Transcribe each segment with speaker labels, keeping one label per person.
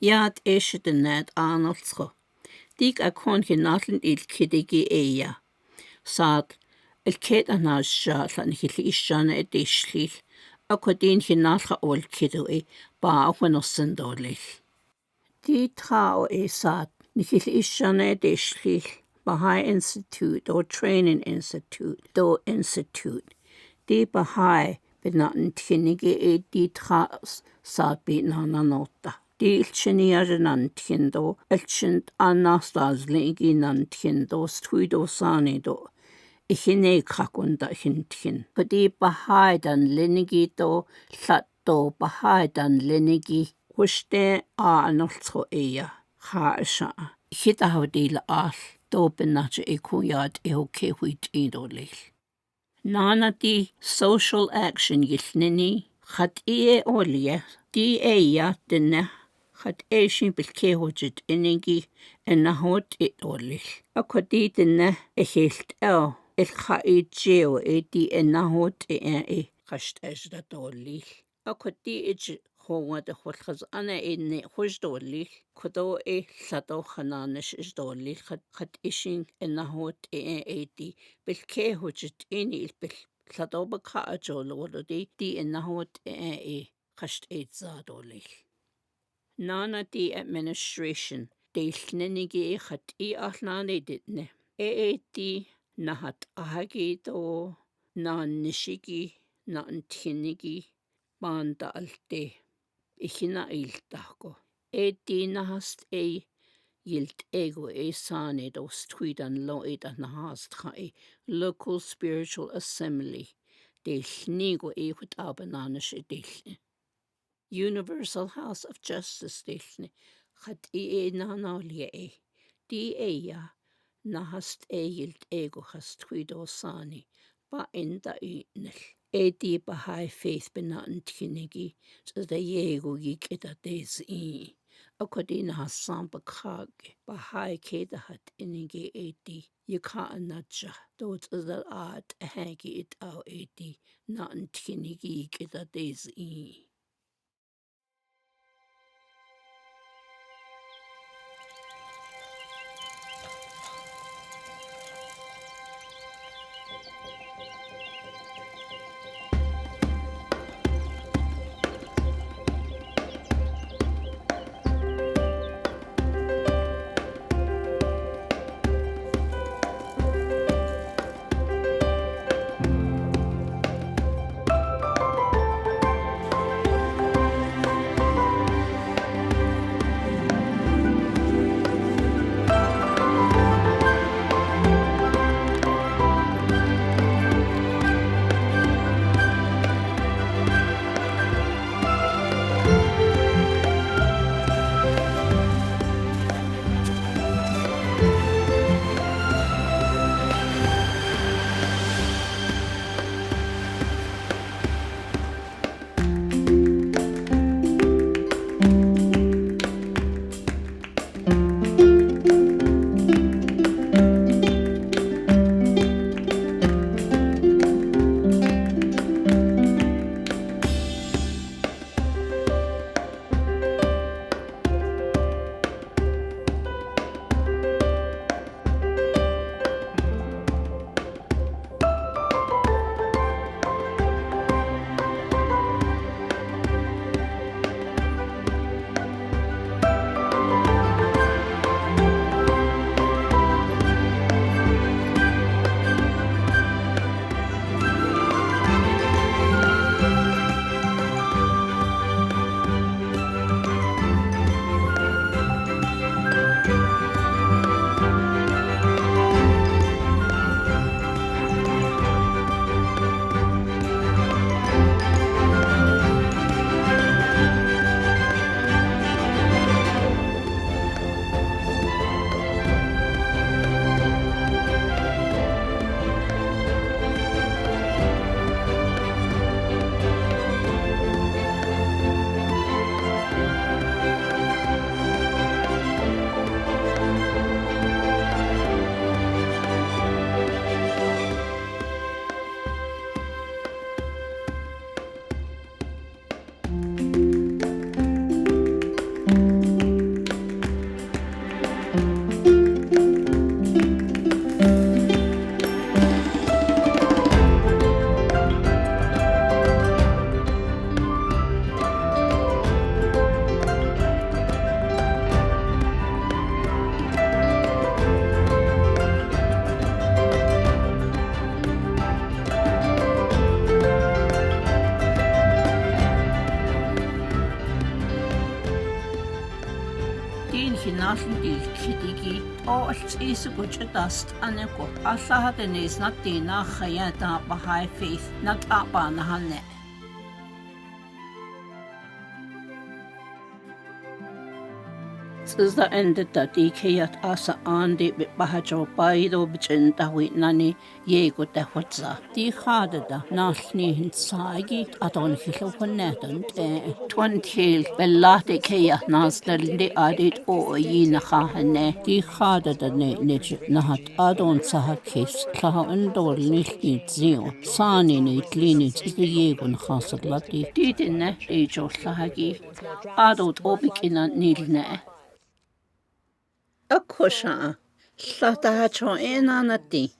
Speaker 1: Yaad eeshitinnaat aanoltsqo. Diik akon hinatlen ilkidigi eia. Saad ilked anaasjaatlan hilishjana edishlil. Akwadin hinalga olkidu baa'uanosindolil. Di trao saad nihilishjana edishlil. Baha'i Institute or Training Institute, do Institute. Di Baha'i binaten tkinigi di tras saad binana nota. Di ilchiniajanan tkindo, ilchint anastaslingi nan tkindo, stuido sanido. Ihine kakunda hintkin. Kodi Baha'i dan linigi do, latdo Baha'i dan linigi. Hushte anoltso eia, haasha. Ihitahudila al. Do benacha ekuyad ehokehuit idolil. Nana di social action yilnini, had olie, di eia dine, had eishin bilkehujit inigi, enahot idolil. Akodi dine ehilt ilcha geo di enahot kasht ejda dolil. Akodi هو دخل أنا إني خوش دولي كدو لدو خنانش إش دولي خد إشين إنه إيدي بالكيه جت إني لدو بقى أجول ولدي دي إنه خشت إيدزا دولي نانا دي administration دي لننجي خد أحلاني دتني دي نهت أهجي دو نان نشيجي نان تينيجي باندا التي Ihina iltahko. Dinahast yilt ego sanid o stwidan loid nahast local spiritual assembly. Delnigo hut abananish delni. Universal House of Justice delni. Had nanalia Di ya nahast yilt ego hast twido sani. Ba inda nil. Di Baha'i faith benaten tkinigi, so da yego yikita desi. Akodina Hassan Bakag, Baha'i keda hat inigi yika anaja, dot the art hagi it au naten tkinigi yikita desi. Din hinallen til kitigi og alt isegutje dast aneko. Allah hadde nisnat dina khayata Bahá'í faith nat abana hanne. Is the end that DK asa andi Bahá'í baido bichinta nani yego de hotza. Di khadada nalni hinsagi adon hiloponetan 20 bellate kaya nasdalde adit o yina khahane. Di khadada ne nahat adon sahakis klaha undol nilni zio. Sani ne tlini yegon khasadlati. Di dinne ejo slahagi adot obikina nilne. Akosha, slata cho enanati.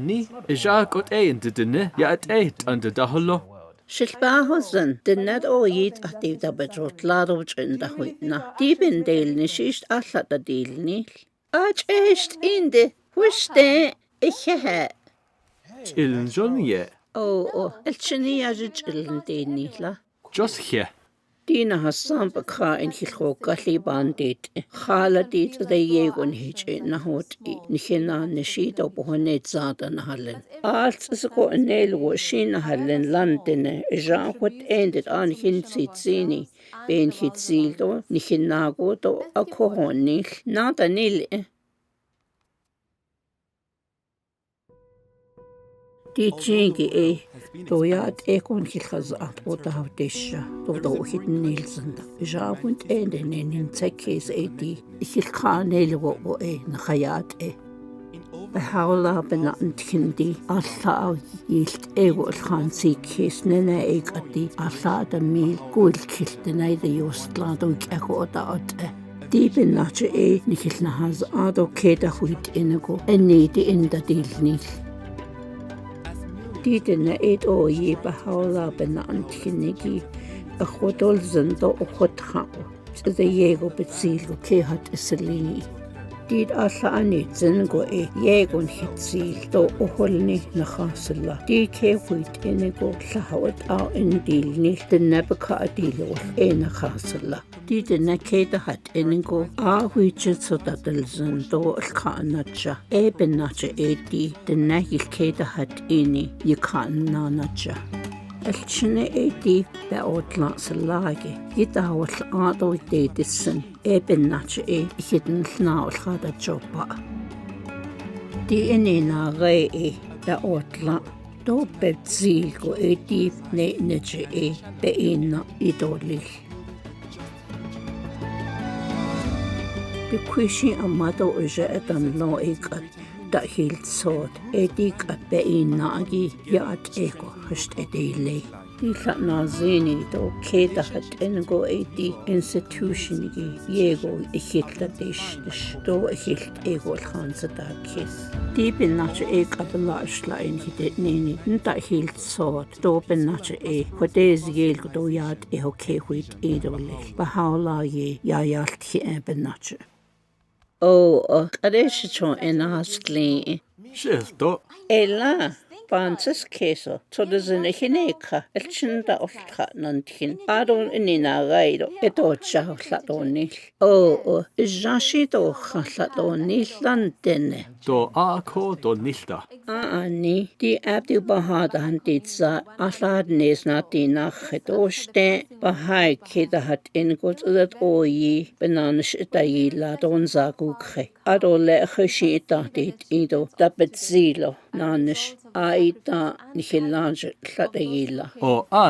Speaker 2: Ni ja got into dinne, ja et under the hollow.
Speaker 1: Shilbahosen, the net o yit at the bedrot ladovch in the huitna. Deep in dale nishish allat the deal nil. Ach echt in the wishte ich he.
Speaker 2: Chillen Johnny.
Speaker 1: Oh, elchini ajillen de nila.
Speaker 2: Just here.
Speaker 1: Dina Hassan Bakha in Hilhoka Libandit, Haladit the Yegon Hitch na hoti, Nihina Nishito Bohonet Zadan Hallen. Arts is a go a nail was shin Hallen London, Jean what ended on Hinsitzini, being Hitzildo, Nihinago to a cohonil, not a nil. Die Jingi Doyat ekon hilkhazat otavdesha do hidden nilsanda javund enden in tekes edi hilkhanelwo nakhayat Bahá'u'lláh benantindi Allah yilt ewol khan sikis nene ekati Allah da mil gulkiltena de yostlado kekota Di bennache nikilna haz ado keda huit enego enedi inda dilnil Didna o ye Bahá'u'lláh benantinigi a chodol zendo o chodhao to the yego betzilgo kehat iselini. Did Allah anit zengo yegon hitzil do o holni nachasilla. Di ke huit enego lahawat au indilni the nebaka adilo nachasilla. Did na keda hat enego a huitje so dat el zendo kanacha bennacha di the nagil keda hat ini ye kan nanacha. Elchine di beotla salage yitawal ado dedisen bennacha hidden snaul khada joba di enina re beotla do betzil go di neche beina idolil the quishi amado uja etan lo ekat da hilt sod edik at beina agi yat ego hust edile Ila nazini do keda hat engo di institution gi yego ihitla dish do hilt ego khansa da kis di binnache abdu'l-Bahá in hit nini nta hilt sod do binnache hodez yel do yat hoke huit idole Bahá'u'lláh ye yalt hi binnache kadesh cho enastli
Speaker 2: Shilto.
Speaker 1: Ella Pances queso, todas en ejineca, el chinda oltra nantin, adon inina gaido, edocha hladonil. Jashito hladonil landene.
Speaker 2: Do do nilda.
Speaker 1: Ni, di Abdu'l-Bahá handitza, alladnes natina gedoste, Bahá'í keda hat ingot dat oyi, benanish itayi ladon zagukhe. Adole khishita dit ido, da betzilo, nanish. Aita nihilange ladayila.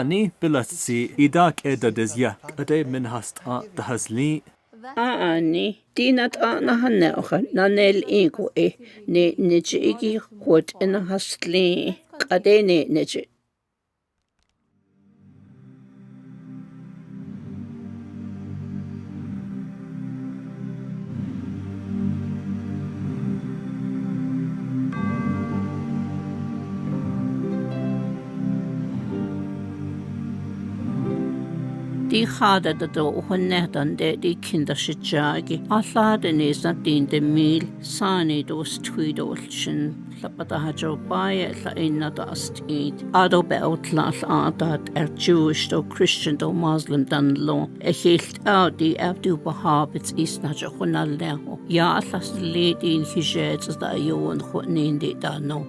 Speaker 2: Ni bilatsi idak edadezya, ade min hast da hasli.
Speaker 1: Ni dinat nahanne ocha nanel ego ne neche igi hot en hasli ade ne neche. Di chada da do uhunetan de di kindershijagi. Allada nis na din de mil sani dos tweedolchen. Lapata jo baie la inna da astid. Ado beutla adat Jewish do Christian do Muslim dan lo. Hilt out di Abdu'l-Bahá bits isna jo hunal leho. Ja allas ledi in hijets da joon hunin di da no.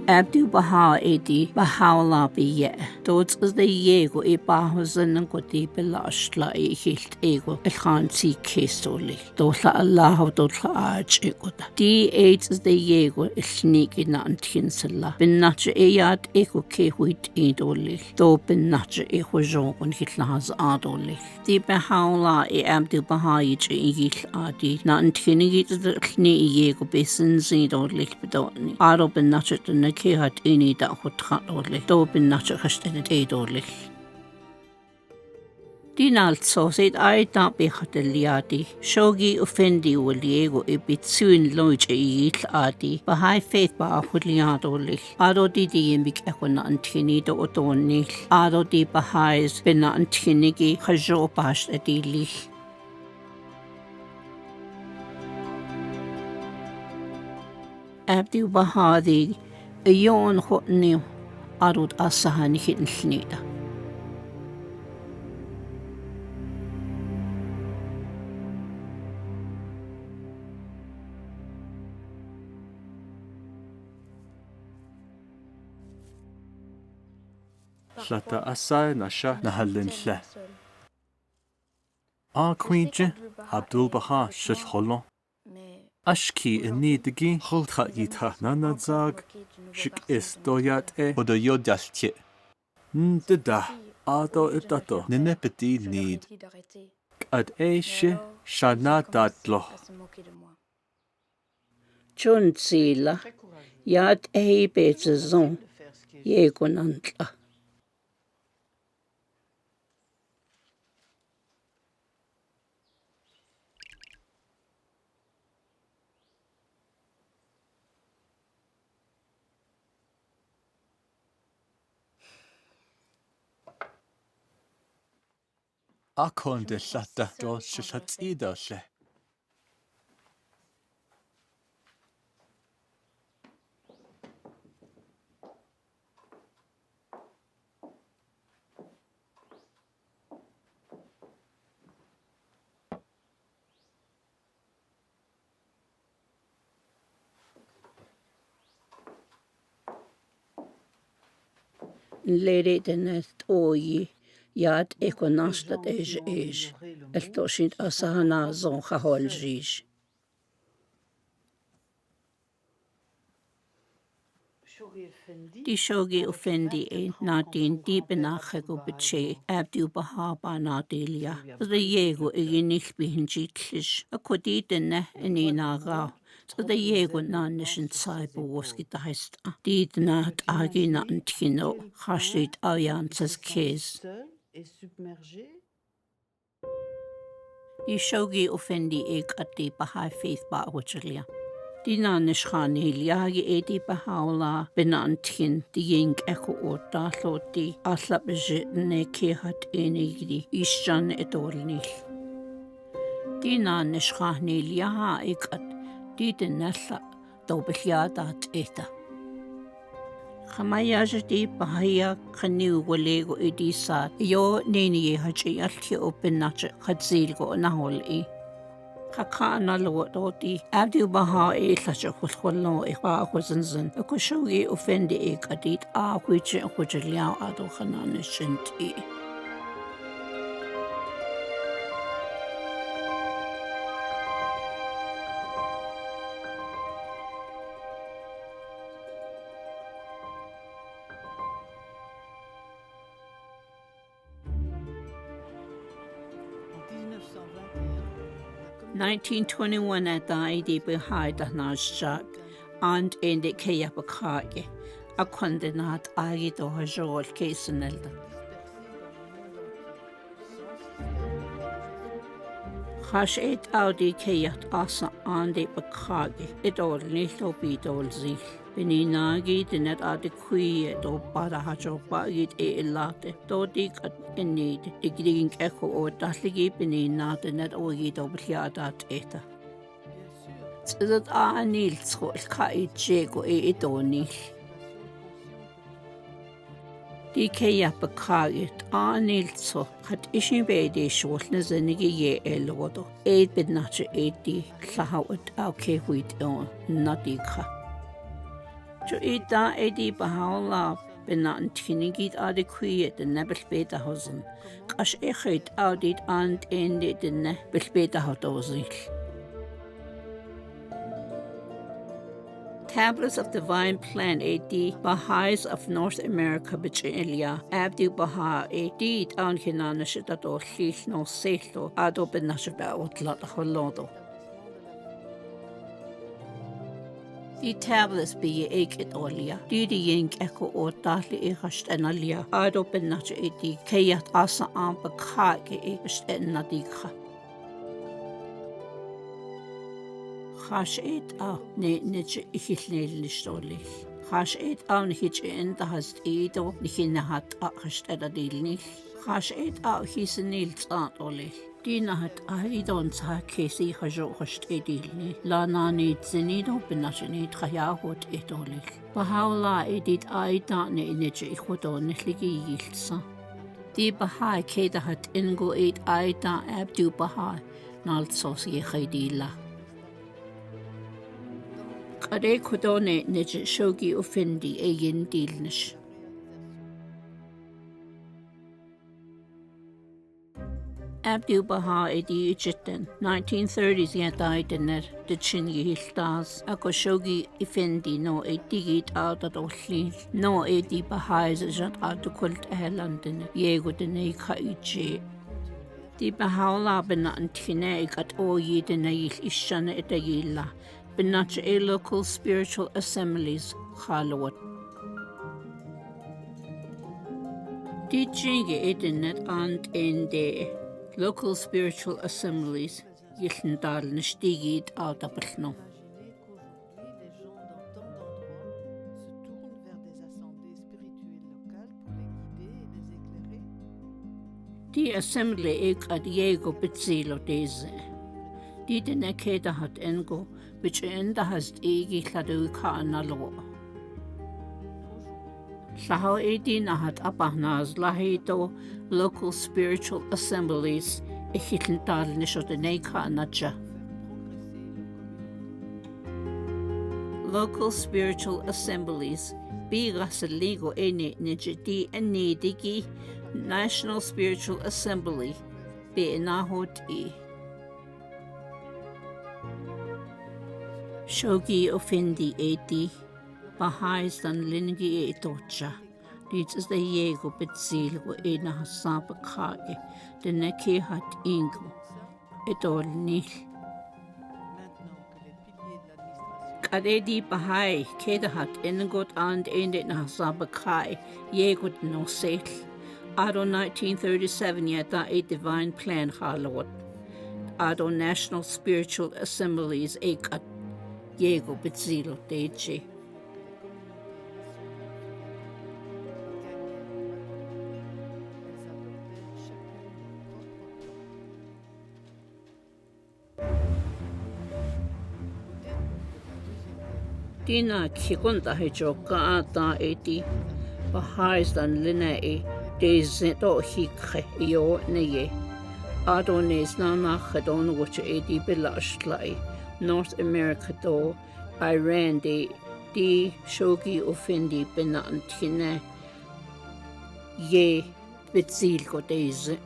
Speaker 1: Abdu'l-Bahá edi Bahá'u'lláh biye. Dods is de yego bahuzan ng koti belashla hilt ego elhansi kesoli. Dola Allah dola aj ego. Di aids is de yego elniki na antinsala. Ben natje eyad ego kehuit idoli. Do ben natje ego jongon hitlahaz adoli. Di Bahá'u'lláh Abdu'l-Bahá hil adi na antinigit elni yego besen zidoli bedoni. Aro ben natje de Kehat ini da hutratoli, do bin natje gestenet edoli. Din alltså sit aita behateliati, shogi offendi uliego bitsuin loge il adi, Bahá'í faith Bahá'u'lláh ado di yimik ekona antini do odonil, ado di Baha'is bina antinigi hajo bash edili. Abdu'l-Bahá di Yon hotniu arud asahan hitlnida.
Speaker 2: Lata asai nasha nahallin le. Queenje Abdu'l-Bahá shil holon. Ashki nidigi hulta yita nanadzag shik is doyat odo yodaltje. Ndida ado itato ninepeti need. Ad she shana datlo.
Speaker 1: Chun zila yad bezon yegonantla.
Speaker 2: Akon de lata do shilhatsida le.
Speaker 1: Lady the nest oyi. Yad ekonastat ej. Eltoshint asahana zon chaholjish. Die shogi offendi nadien die benachego beche Abdu'l-Bahá banadelia. The yego nicht behinjitlish. A kodidene eninaga. So the yego nanishin saibo woski daist. Did not agina antino. Hashit alliances case. Die shogi offendi at the Bahá'í faith Bahá'u'lláh. Dina nishkhani liagi edi Bahá'u'lláh benantin di ying echo orda loti aslap jitne kehat enigdi ishjan edolnil. Dina nishkhani liaha ikat di denella dobelyadat eta. Khamayaj di Bahaya khaniu walego edi sat yo neni hachi alki openach khadzilgo naholi. Khakana loti Abdu'l-Bahá lacha khulkhulno iqaquzanzan akushogi offendi ikadit which khujliao ado khanane shinti. In 1921 at the ID behind the Najjak and in the Kayapakage, a condenat Agito Hajol Casenelda. Hash it Audi Kayat Asa and the Bakage, it all little bit all zich. Pininagi dinet adequie do Badahajo Bagit elate, do dig at indeed, digging echo or datligi pinina dinet ogi dobliadat eta. That Anil Kai Jego Edonil. DK Yapakagit Anilso had ishin bede shortness and ye elodo. 8 bid nature 80 Lahawat Alke wheat on Nadika. To eat that Abdu'l-Bahá benannt Kinigit adequate the Nebel Beta Hosen. Kash echet audit and ended the Nebel Beta Hotozil. Tablets of Divine Plan AD Baha'is of North America Bichilia Abdu'l-Bahá AD down Hinanashitato Hish no Selo Ado Benashaba Utlat Holodo. The tablets be ekit olia, Didi Yink Echo or Datli Ehasht and Alia, Ado Benach AD Kayat Asa Ampa Kage Ehasht and Nadika. Hash it out, Nitch Ihilnil. Hash it out, Hitch in the hast edo, Nihinahat Ahast at a dilnil. Hash it out, his nils aunt Oli. Dina hat I don't ha Casey Hajo Hast edilni. Lana needs the need open nationate Hayahot etoli. Baha'u'lláh edit I don't nitch Ihodon Ligi Yilsa. The Bahá'í Keda hat ingo ed I don't Abdu'l-Bahá, Nalsos Yehidila. Kade Kodone Nij Shogi Offendi a yin dilnish. Abdu'l-Bahá edi Egyptian 1930s yet died in the chin yihiltas Akoshogi Effendi no a digit out at Oslin no edi Baha'is jat out to kult a London Yego de ne Kaiji. The Baha'u'lláh benat Tine at O ye de Nail Ishana et Ayila. Benach a local spiritual assemblies, Halawat. Teaching edinet and ende local spiritual assemblies, Yilndal Nishtigid out of Brno. The assembly ek at Diego Pizzilo deze. Die de nekeda hat engo, which enda has egi hladu ka analo. Lahao edina hat apahnaz lahito local spiritual assemblies ehitlintal nisho de neka anaja. Local spiritual assemblies bigas ligo ene nijiti ene digi National Spiritual Assembly be inahoti. Shogi Offendi edi, Baha'is dan lingi etocha. Dit is de Yego betzilgo ena hasaba kage, de neke hat ingo, etol nil. Kadedi Bahá'í keda hat engot and ende na hasaba kai, Yego no sel. Ado 1937 yata a divine plan halawat. Ado National Spiritual Assemblies ekat. Yego betzilo deje. Dina kikunta hejoka ata eti. Baha'is dan linae. Dezeto hikhe yo neye. Adones nana khadon which edi belashlai. North America do Iran de Shogi Offendi benantine ye betzil go deze.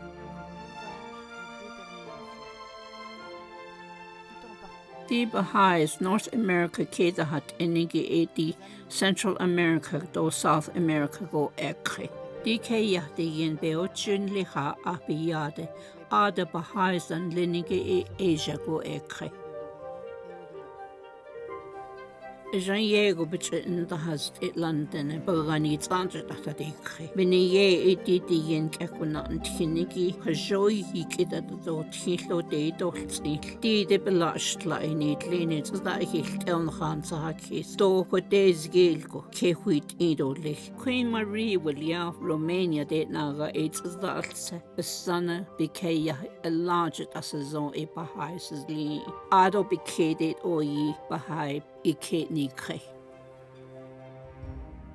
Speaker 1: The Baha'is North America keda hat enige edi Central America do South America go ekhe. DK yahde yen beochun liha abiyade ada Baha'is and linige Asia go ekhe. Jean Yego in the hast it London, Burgani Sandra at the Dicre. Benier it did the Yen Kakuna and Tiniki, her joy he kid at the Tilo de Dortsi. Did the belashed line it leaned that he tell Hansa Hakis, do what days Gilgo, Kehuit idole. Queen Marie William, Romania de Naga, it's that a son became a large as a zone a Baha'is Lee. Ado became o ye Baha'i. Iketnikre.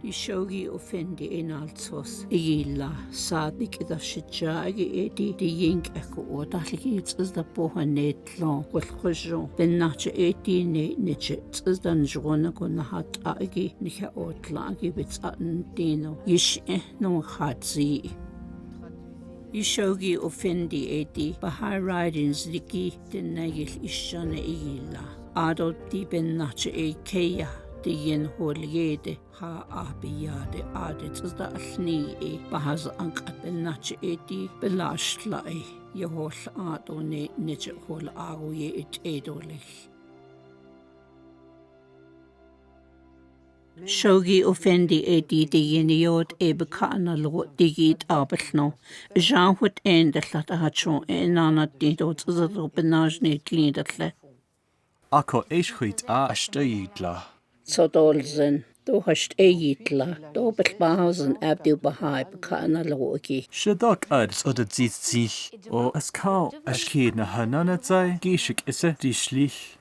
Speaker 1: Die shogi offendi in altos. Illa sadik ida shijagi edi di yink eko o dahligi is da boha netlon wal khojo ben nache edi ne niche is dan jona ko na hat agi niha otlagi bits an dino yish no khatzi. Yishogi offendi edi Baha'i ridings liki den nagil ishane illa. Ado di ben nache e keia di yen holiede ha abiyade adit is da alni e bahaz ank ben nache e di belashla e yehol ado ne niche hol ago ye it edole. Shogi offendi e di yeniod e bekana lo digit abelno. Jean hut endelt dat hatcho e nana didot zero benajne kliendatle.
Speaker 2: Ako eischuit a Abdu'l-Bahá.
Speaker 1: Sodolzen, do hast eitla, do Abdu'l-Bahá Abdu'l-Bahá bekana logi.
Speaker 2: Shadok ads oder zit sich o es kau aschid na hanana zai gishik isse die schlich.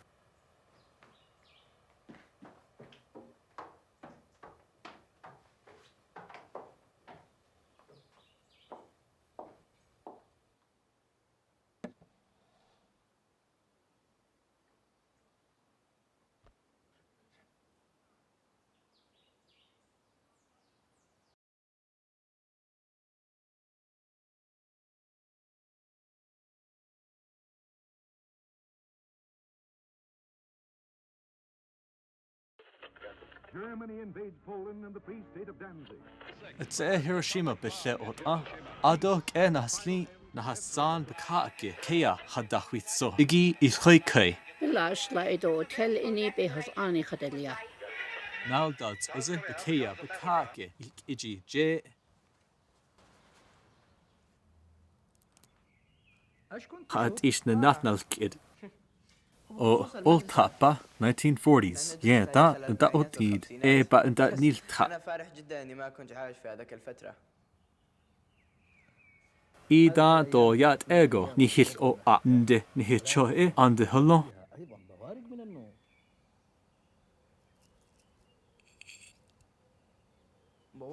Speaker 3: Germany invades Poland and the Free State of Danzig.
Speaker 2: It's Hiroshima bille ot a. Ado ke nasli na hasan bekake kea hadachwit so. Igi ichoi
Speaker 1: Lash la edo tel ini behas ani khadelia.
Speaker 2: Now dots is it bekea bekake igi je. Had ish na natnal kid. O old tapa 1940s. Yeah, that otid. But that nil tap.
Speaker 4: أنا فرح جدا إني ما كنت عايش في هذاك الفترة.
Speaker 2: Ida do yat ego nihil o ande nihicho e ande holo.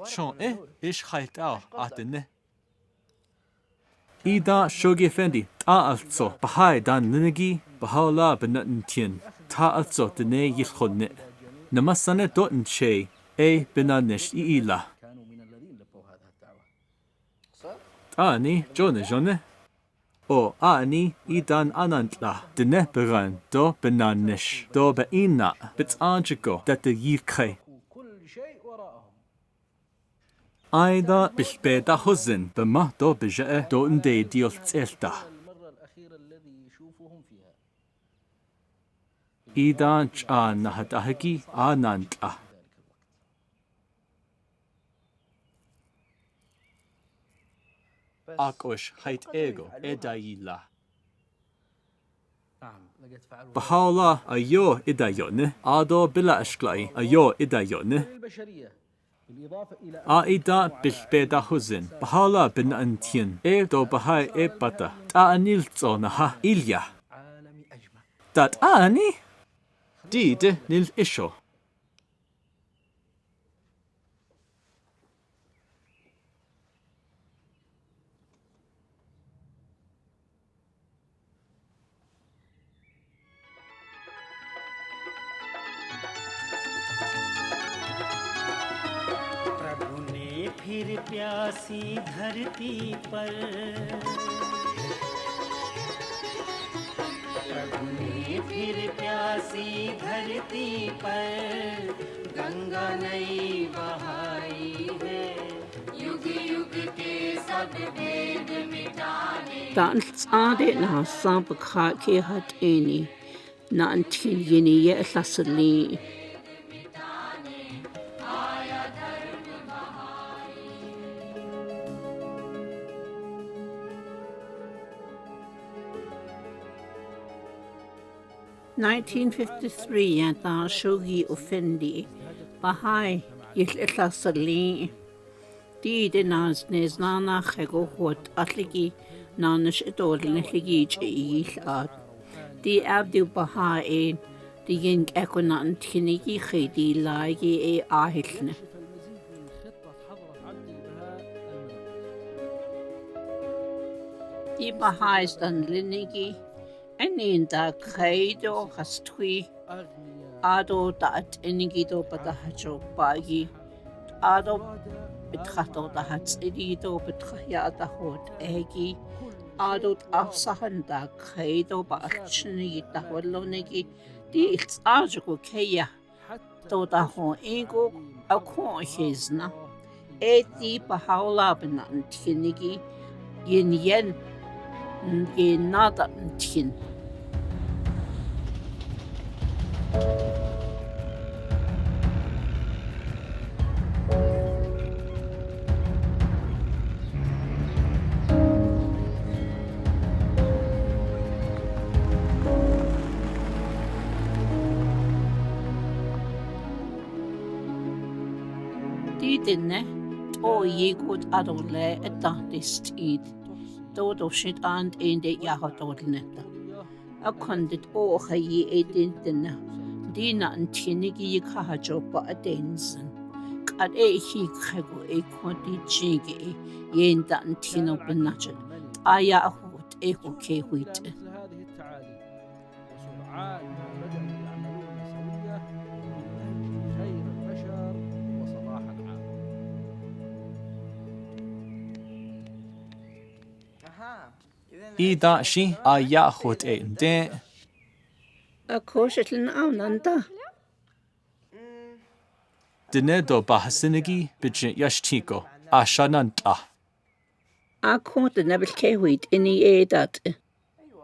Speaker 2: Shon ish khalt au atene. Ida shogi fendi ta also Baha'i dan ninigi Baha'u'lláh benatintien ta also dene yilkhonne. Namasane doten che e benanish ila. Ani jone o ani idan anantla dene beran do benanish do beina bits anjigo that the yilkhe. Aida bilbeda huzin bema do bejae do inde diol tselta. Idan chan nahadahagi anantla. Akosh hait ego edayila. Baha'u'lláh ayo idayone ado bila ashklai ayo idayone. Aida bilbeda huzin Baha'u'lláh benantien do Baha'i e bata ta anilzo naha ilya. Dat ani dide nil isho.
Speaker 5: फिर प्यासी धरती पर प्रभु ने फिर प्यासी धरती पर गंगा नई बहाई है युग युग के सब भेद मिटाने
Speaker 1: Dan tsade na samp kha ke hat eni na antil yeni ye lasli 1953 yata shogi offendi Bahá'í yillasali di de nas nes nana khego hot atligi nanish idolne ligi chiyat di Abdu'l-Bahá di yin ekonan tinigi khidi lagi ahilne di Baha'is dan linigi enin da khaido hastui ado dat enigido badahajo bagi ado betchato da hatsidido betchaya da hot egi ado asahan da khaido ba achni da holonegi di ajo keya to da ho ego akon hizna di Baha'u'lláh benan tinigi yen nada tin Didinne to yegut adole etantist id todo shit and in de yahatodnetta a kondit o khayi edintina dina antinigi yikahajo ba adensen kad hi khego kondi chige yenda antino benachen aya hot ke huit
Speaker 2: Ida shi aya hot de
Speaker 1: a koshetlin aunanda
Speaker 2: Dinedo bahasinigi bidjin yashtiko ashananta
Speaker 1: a konte nabil ke huit ini edat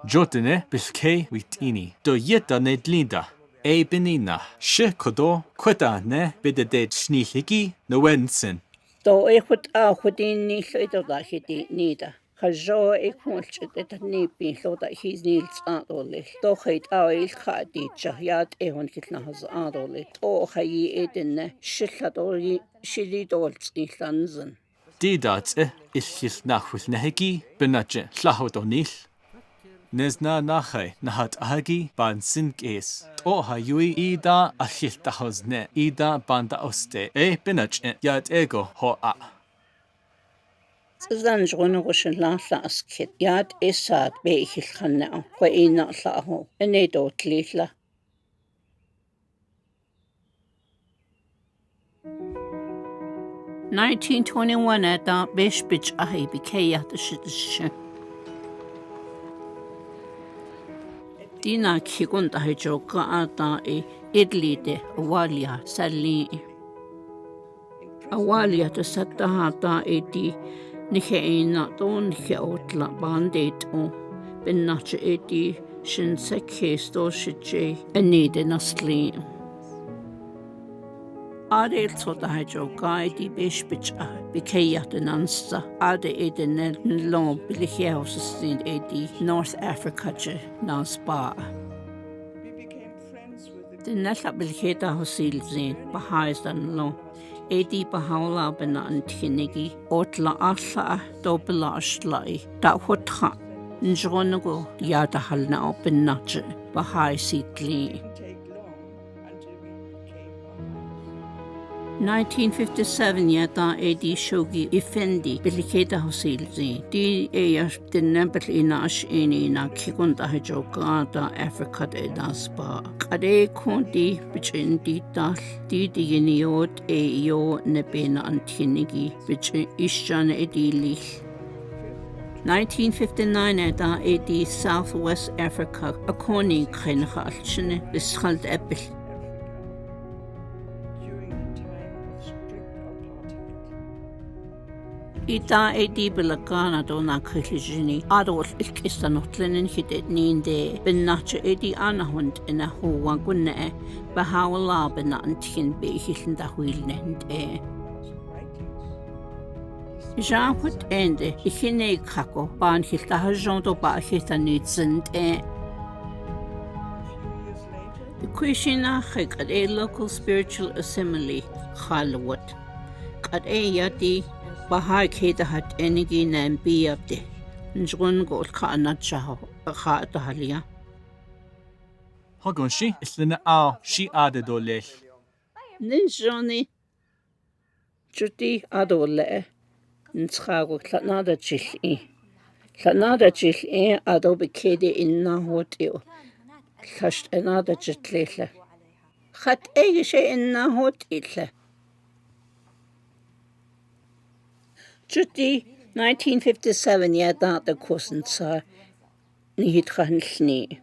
Speaker 2: Jotine bilke witini do yeta nedlinda benina she kodo kweta ne bidedet sniligi no wensen
Speaker 1: to hut a hutin ni hito da hiti nida Hajo konchtet ni bin loda his nils adole to hait ail khadi chayat hon kitna haz adole to hayi edenne shilladori shilidolts ihlanzen
Speaker 2: Didat ishil nachwil nehegi benaje lahodonil Nesna nachai nahat ahagi ban sinkes o hayui ida achil tahozne ida banda oste benaje yat ego ho a
Speaker 1: Zanjrono goshen la laskit yat esat be ihil khanna ko ina laho enedo tlila 1921 ata beshbich ahi bikeya tshitsh Dina kigun dahi joka ata idli de awalia sali awalia to satahata edi Niheina don heotla bandit o bennache edi shin sekesto shije enide nasli Adel sota hajo guide bishbich bikeya denansa ade eden long biliheus sin edi North Africa je naspa The nella bilheta hosil zin Baha'is dan lo Edi Baha'u'lláh benan tinigi otla alla doblashlai da hotha njonogo yada halna benache Bahá'í sitli 1957 yata edi shogi ifendi biliketa hosilzi di eyash denabel inash inina kikunda hajoka da Africa de daspa kade kondi bichindi dal di yiniot yo nebena antinigi bich ishan edili 1959 yata edi Southwest Africa akoni khenhalchne bischalt epil Ita edi belakana dona khlijini adol ilkistanotlenin hidetninde bennache edi anahund ena huwa gunne Baha'u'lláh benantin behilnda huilnende Jean-Hut ende ikhine khako ban hilta hajon do ba hitani tsende Quishina hek at a local spiritual assembly Khalwat. At a yati Bahai Keda hat enigi nan be up de. Njun go Kana Chaho, a Khat Halia.
Speaker 2: Hagonshi is the now she added ole.
Speaker 1: Ninjoni Juti Adole Ntshago Klanada Chili. Klanada Chili Adobe Kede in Nahotio. Kasht another Jitlele. Hat Egishe in Nahotile. Juti 1957 that the cousin saw Nihitran Sni.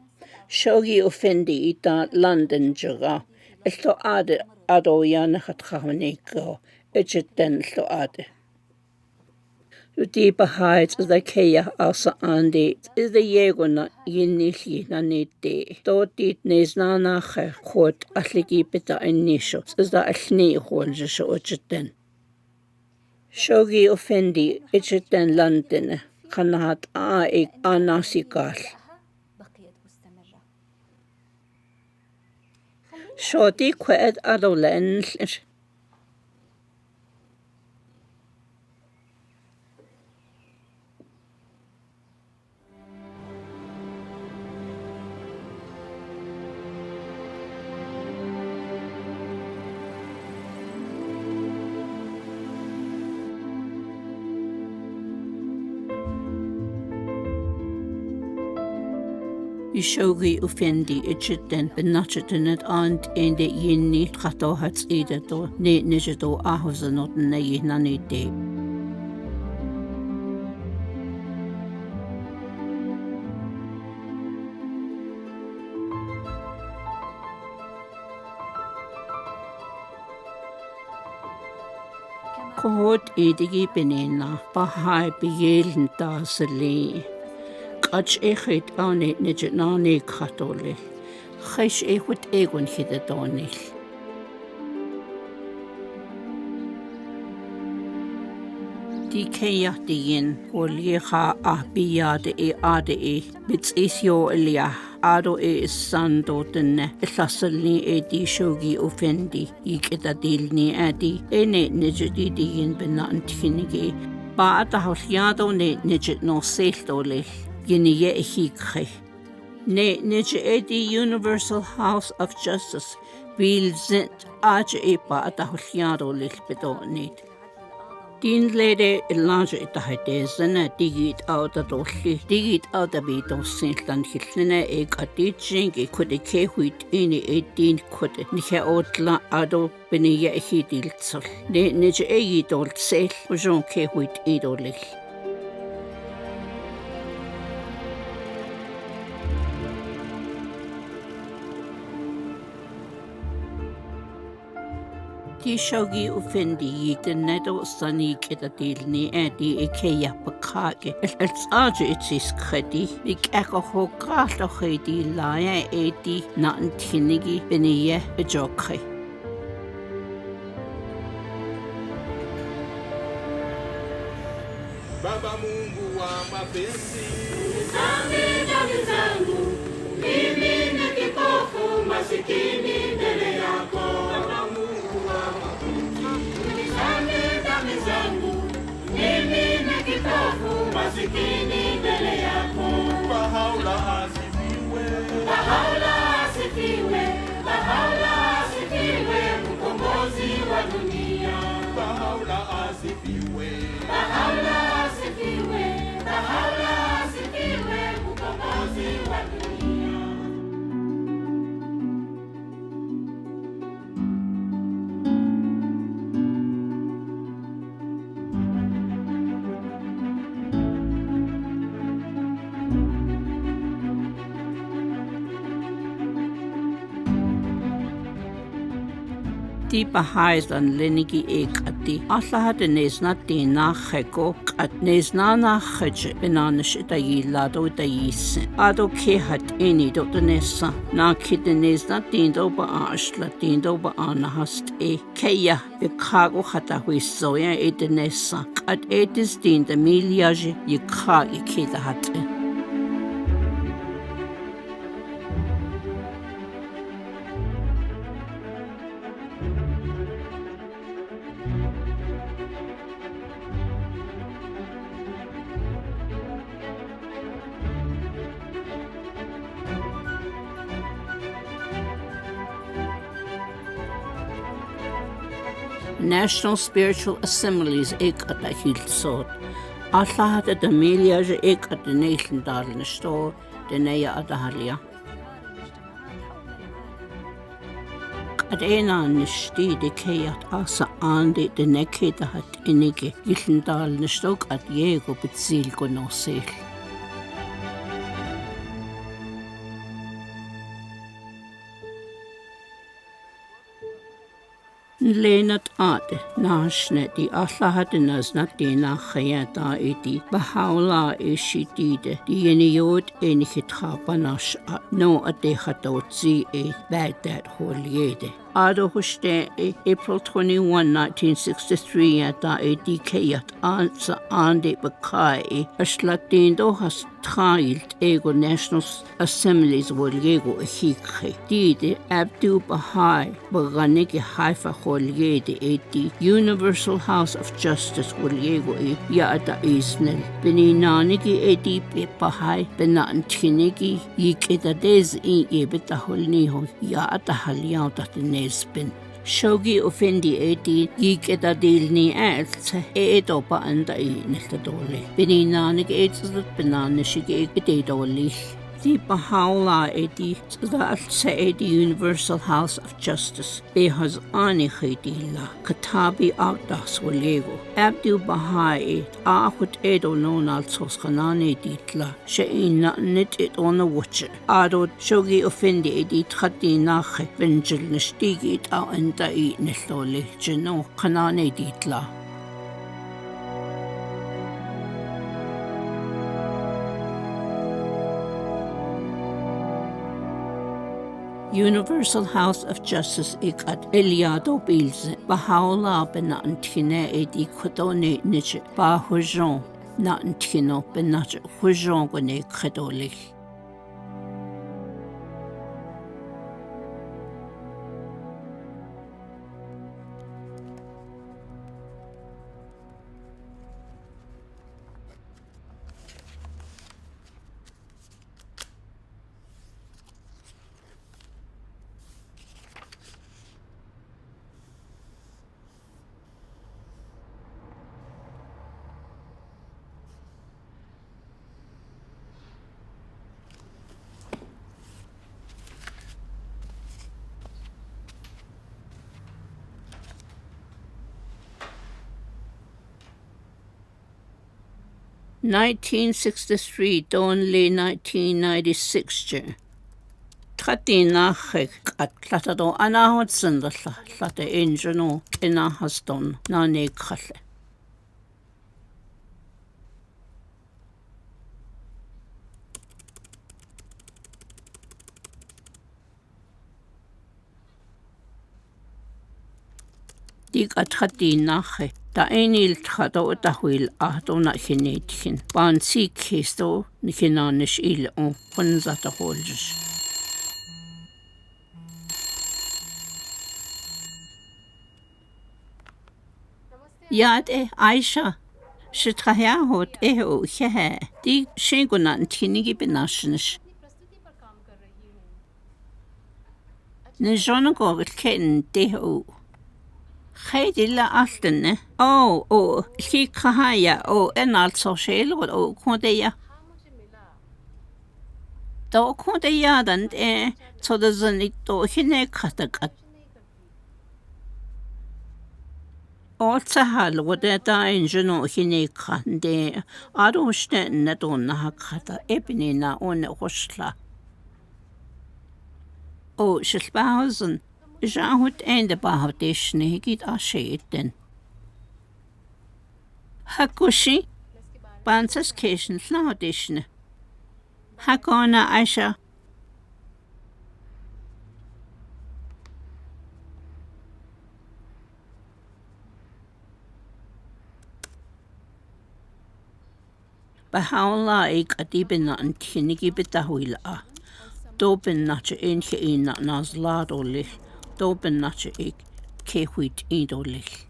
Speaker 1: Shogi offendi ita London jura. Esto ade adoyan hat Hamaneko. Ejiten so ade. The Baha'is the Kaya also andi is the Yegona Yinishi Nanite. Dotit Nesnana Court Atliki Pita Initials is the Ashni Hornsha Ocheten. Shogi offendi Echeten London Kanahat A Anasikas. Shorty qued adolescence. Shogi offendi Echeten benacheten het and in de yinni gato het ide to ne nejeto ahoze not ne nanite. Kohot edigi benena Bahai bejelen daseli. Ach echit aan het niet na ne katole. Geis echut egon hide donil. Die keja dien olieha ahbiade ade bits isio elia ado sando tenne lasselni di shogi offendi iketa dilni adi ene nejedi dien benantkinige ba atahliado ne nejet no seltole. Yiniye hikhe. Ne nije the Universal House of Justice will zent aje epa atahliado lilbedonit. Din lede elage itahidezene digit out the dolly, digit out the bit of Saint Hilne egg a teaching a could a kehuit in 18 could nihe outla ado benia hidilsel. Ne nije egit old sale was on kehuit idolil. Shogi offendi yiten nedo sani kedadilni edi ekeya pakage. Els aje itis kredi. Ik eko hogata khedi laia edi na antinigi beniye ejokhe.
Speaker 6: Baba Mungu wa mapenzi.
Speaker 5: Dhambi zangu, mimi ni kipofu masikini mbele yako.
Speaker 6: Baba Mungu wa mapenzi.
Speaker 5: Dhambi zangu, mimi ni kipofu masikini mbele yako.
Speaker 6: Baha'u'lláh asifiwe.
Speaker 5: Baha'u'lláh asifiwe, Baha'u'lláh asifiwe, mkombozi wa dunia.
Speaker 6: Baha'u'lláh asifiwe.
Speaker 5: Baha'u'lláh asifiwe, Baha'u'lláh asifiwe, mkombozi wa dunia.
Speaker 1: Die Baha'is an lenigi ekati. Allahat nesnati na kheko at nesnana khaje benanish da yilado da yisen. Ado ke hat eni do nesa na kid nesnati do ba ashla dindo ba anahast keya be kago khata huisoya nesa at etis din da miliage yikha ikeda hat. National Spiritual Assemblies at the Hilsot. Allah had the Miliage at the Nation Darling Store, the Naya Adahalia. At ena nishti de kayat asa ande de nekeda hat inige Gilendal nistok at Diego Bitzil Gonosel. Lenat ade nashne di Allah had naznat dina khayata edi Bahá'u'lláh ishitide di yeniod enikhitapanash no ade khatotzi e Baghdad holiede. Ado hushte April 21, 1963 ata edi kayat ansa ande bakai ashlatindo has trailt ego National Assemblies volgego hikhe. Dide Abdu'l-Bahá baganege haifa holiede edi Universal House of Justice volgego ya ata isnel. Beninanigi edi Bahai benantinigi yiketades in ebetahulniho ya ata haliauta Spin. Shogi offendi edi yikeda dilni else edopa anda I niltadole. Beninanig edsat benanishig edoli. The Bahá'u'lláh edi zalse edi Universal House of Justice. Behaz ani khidila katabi agdas walego. Abdu'l-Bahá ahut edo non alsos khanane ditla. Sheina nit it on the watcher. Ado shogi offendi edi khati nache benjil nishtigi it au enda I nilole jeno khanane ditla. Universal House of Justice ikat Eliado Bilze Bahá'u'lláh benantine edi khodone niche Bahujon nantino benach hujon gone khodole. (1963 only 1996 Tratina hek at Latado Anahot Sandala Lata Engino Kena Haston Nane Kale. Dig at Tratina he. Da einil trado dahwil ahdona hinetchen. Ban si kisto nikinanish il on punzata holjes. Yad Aisha. Shtraya hot o hehe. Di shengunan tinigi benashnish. Nijona gogel ken deho. Heidilla altene. Oh, Kikahaya, en altså sjel og kondeja. Da kondeja den så det zanit do hine katakat. Altså halvo det da engino hine kande. Aroste nedonna hakata ebnina on hosla. Shilbausen. Jahut Endeavour dishne git asheten. Hakushi Bansas Cation Laudishne. Hakona Aisha Bahá'u'lláh adibina and tinigi bitahuila. Dobin nacha inche ina nazlado lich. Dobin nacha kehuit idolich.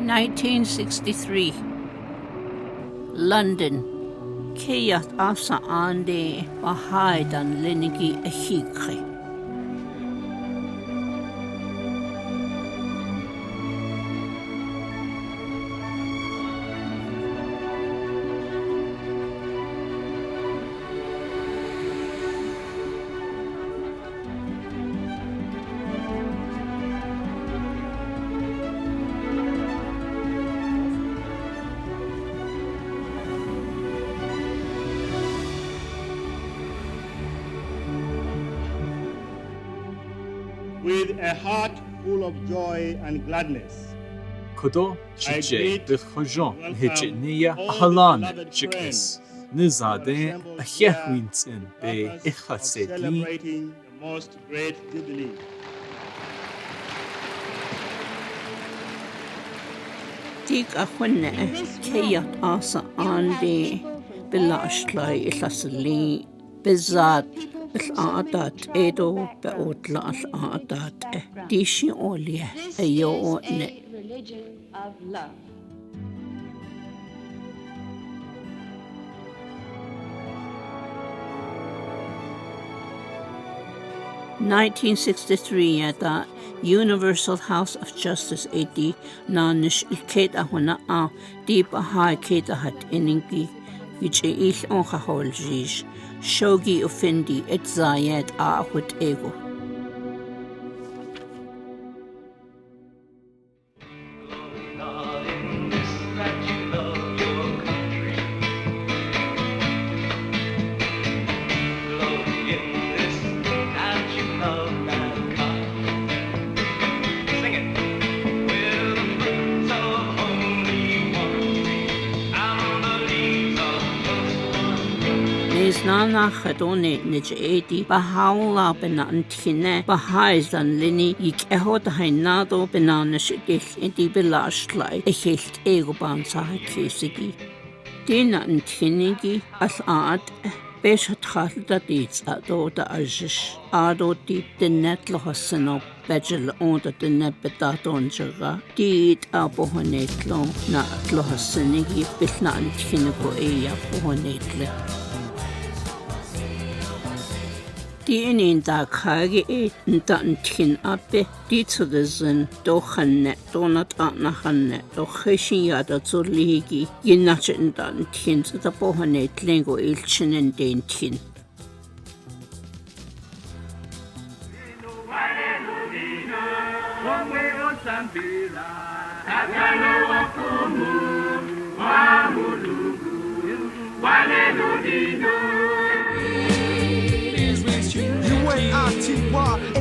Speaker 1: 1963 London Keyat asa ande Bahá'í dan linigi a hígre.
Speaker 7: With a heart full of joy and gladness,
Speaker 2: Kodo Chiche B'Chojon Hitchnia Ahalan Chikis Nizade Ahewinsin Be Ichasetli
Speaker 7: celebrating the most great jubilee.
Speaker 1: Dig a chwynne Keyat asa ande Bilashlai Illasali Bizad Adat Edo Beotla Adat Dishi Olia Ayo Ne
Speaker 8: religion of love.
Speaker 1: (1963) at the Universal House of Justice AD Nanish Keda Huna A Deep High Keda Hat Iningi which ich ongeholjish Shogi Ofindi et Zayed A Hut Ego. Nana Khadone Nijedi Bahá'u'lláh Benantine Baha'is dan Lini Ik Ehod Hainado Benanish Gil Indi Belashlai Ehilt Egoban Sahakisigi Dina Antinigi Al-Ad Beshat Khalda Dietz Ado da Ajish Ado Deep the Net Lohasano Bejel Onda the Net Betaton Jaga Diet Abohonetlo Na Lohasanigi Bitna Antinigo Eya Bohonetle Die in da Kage dan tin abe die zu den dochne donat nachne doch ja dazu ligi je nachen dan tin zu da bohnet lengo ilchinen den tin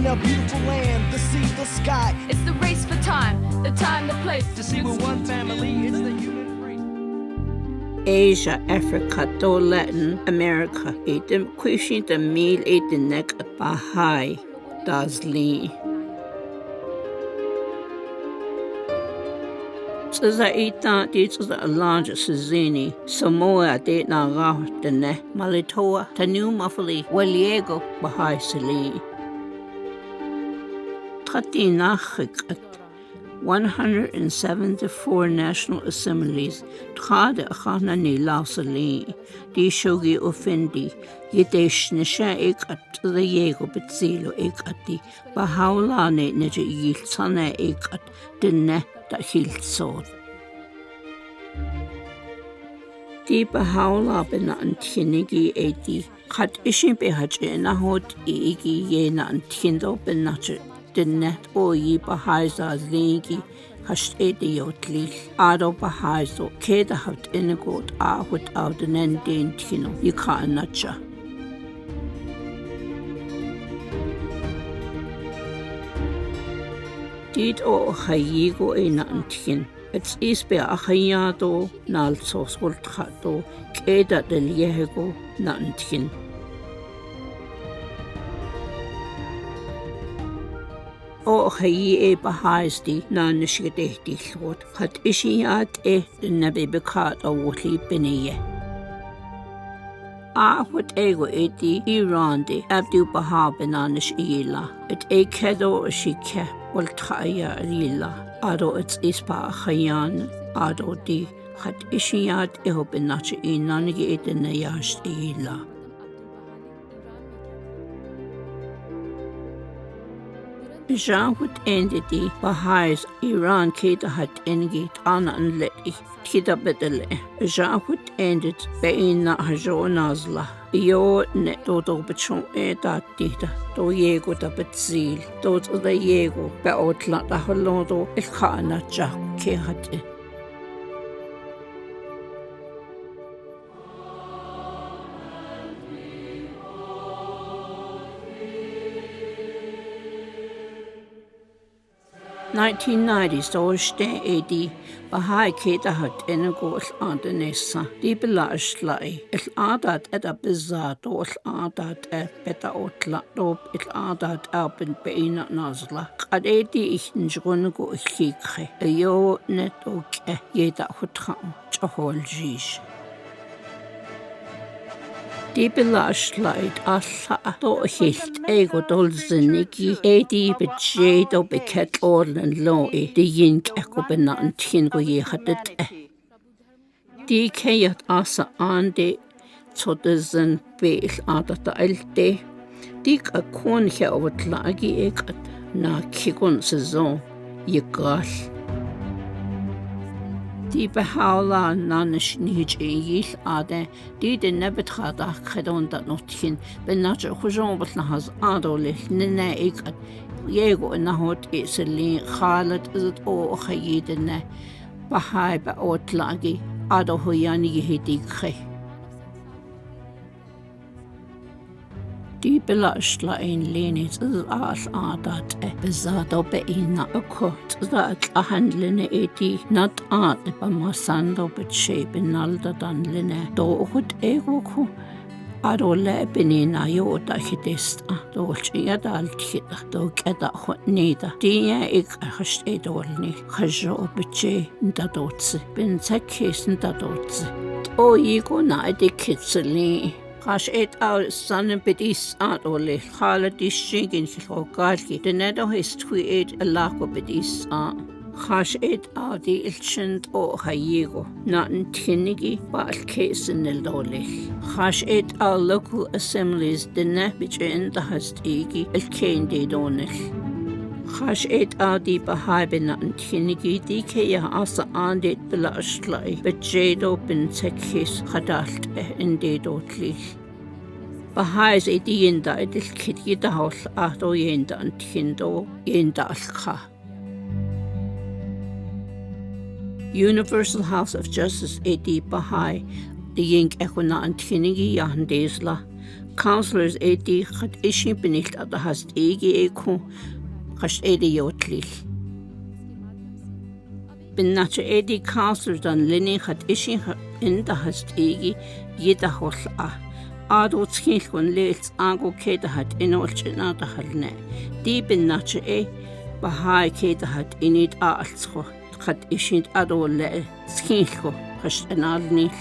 Speaker 9: in a beautiful land, the sea, the sky.
Speaker 10: It's the race for time, the time, the place.
Speaker 9: To see we're one family, it's the human race.
Speaker 1: Asia, Africa, to Latin America, etem quishi the meal eaten neck Bahá'í dasli. Tza ita dit the largest zini Samoa de na ne Malitoa Tanu Mafali Waliego Bahá'í Sali. At 174 national assemblies Trade Achana ni Lausali Di Shogi Ofendi Yedesh Nisha Ekat the Yego Betzilo Ekati Bahá'u'lláh ne Neja Yilsane Ekat Dene da Hilsod Di Bahá'u'lláh Bena Antinigi Edi Kat Ishin Behaj Enahod Igi Yena Antindo Benache Dene Oyi Baha'is Ligi Hasht Edi Yotlil Ado Baha'is Keda Haft Inegod Ahut Out an Endin Tino Yika Nacha Did o Hayigo Ena Antin It's Isbe Ahayado Nalsos Voltrato Keda del Yehego Nantin O Hayi Baha'is di Nanishgede Dilwot Hat Ishiat the Nabi Bekat o Wotli Beniye Ahut Ego Edi Iran di Abdu'l-Bahá Benanish Ila It Ekedo Shike Voltraya Lila Ado it's ispa chayan, ado di had ishiat ihop in nache inanigi ite na yash ila. Jean would ended the Baha'is Iran Keta had engaged Anna and Letty. Kita bedele. Jean would ended Beina Hajo Nazla. Yo net dodo betron dat dita. Do yego da betzil. Dot the yego beotla da holodo el khana jack ke hatte. Storste edi Bahá'í Keta had enegol aan de nessa. Die belastlai. El adat eda bezato el adat beta otla dop el adat alpen beina nazla. Qad edi ich njrunego ikikhe. Yo net ook jeda hutran chahol jish. Die belastleit alla do hilt ego dolzenigi edi bejed o beket orlen loi de yink eko benan tingo yehadet Die kejat asa ande todezen beil adata elte Die akon he overtlagi ekat na kigon sezon yegal Die Bahá'u'lláh nanish nij yil ade die de nebet khada khadon dat notkin benach khujon batnahaz adole nene ik yego nahot isli khalat izat o khayidne Bahá'í ba otlagi ado hoyani hidik khe Die belastla ein lenit al adat bezado beina akot dat handlene eti nat ad ba masando beche benalda danlene do hut egoku adole benina yota hitest dolchi yadal khida do kada khonida dia ik khast edolni khajo beche ndadots ben sakhes ndadots o yigo na edikitsli Kash et al sanen bedis at ole khala dishigin khlokalki de nedo histwi et alako bedis a Kash et al di ilchend o hayigo na tinigi ba alkesen eldole Kash et al local assemblies de ne bichen da hastigi elkende donel Kash et al di Bahá'í na tinigi di ke ya asa andet belastlai bejedo bin sekis khadalt endedotli Baha'is yenda edil kit yidahol ahdo yenda antindo yenda alkha Universal House of Justice edi Bahá'í the yink ekona antinigi yahandesla Counselors edi khat ishi benilt at the hast egi eku Kash edi yotlil Bennacha edi counselors dan lini khat ishi in the hast egi yidahol Ado tskilkon leels ango keda hat inolchina da halne. Die bennache Bahá'í keda hat init aaltscho. Khat ishint ado le tskilko khast analni.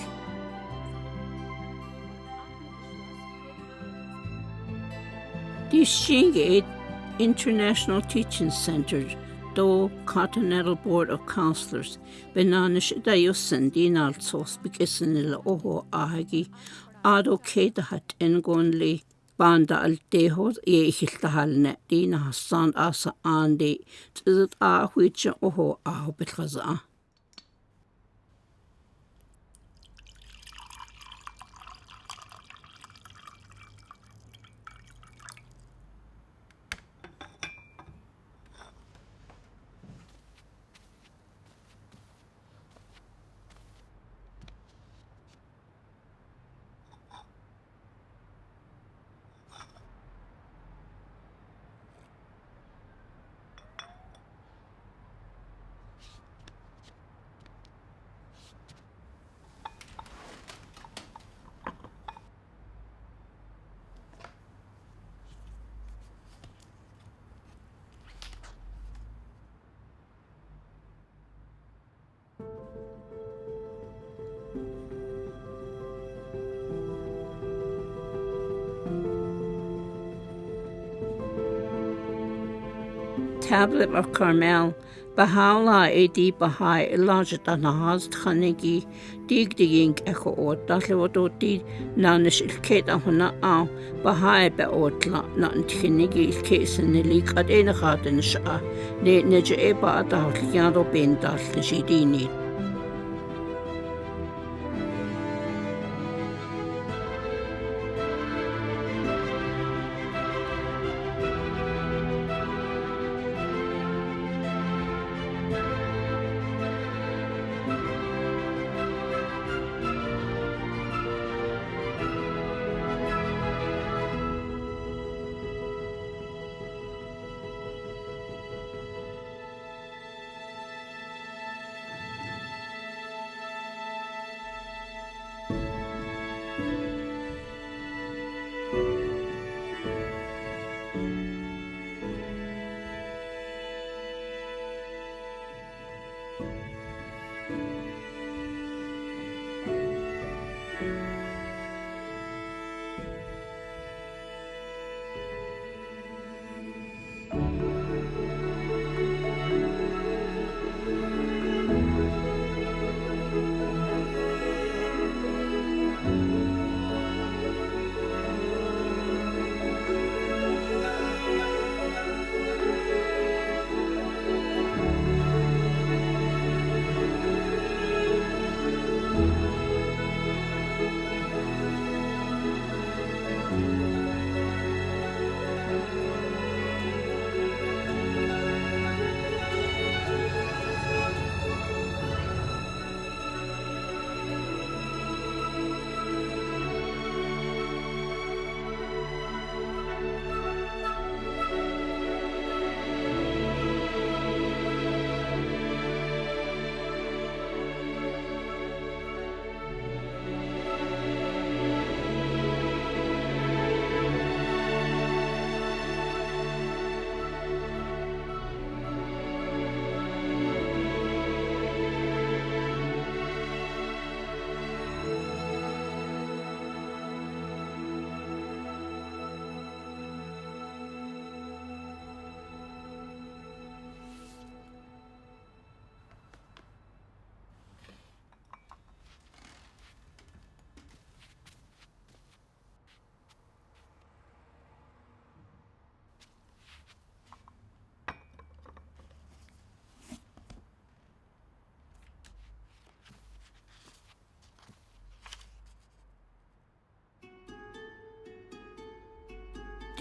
Speaker 1: Die shinge International Teaching Center do Continental Board of Counselors benanish da yosen dinaltsos bikisenila oho ahagi Ado keda hat engonli banda al dehod yehiltahalne dina hassan asa andi tzit a huicha oho aho betlaza. tablet of Carmel, Baha'u'lláh edi Bahá'u'lláh danahaz tchanigi dig diging echo ot dallewodo di nanish ilket ahuna au Bahá'í be otla na tchanigi ilkesen nilik ad ena gaden sha ne neje eba adal yado bendal nishidini.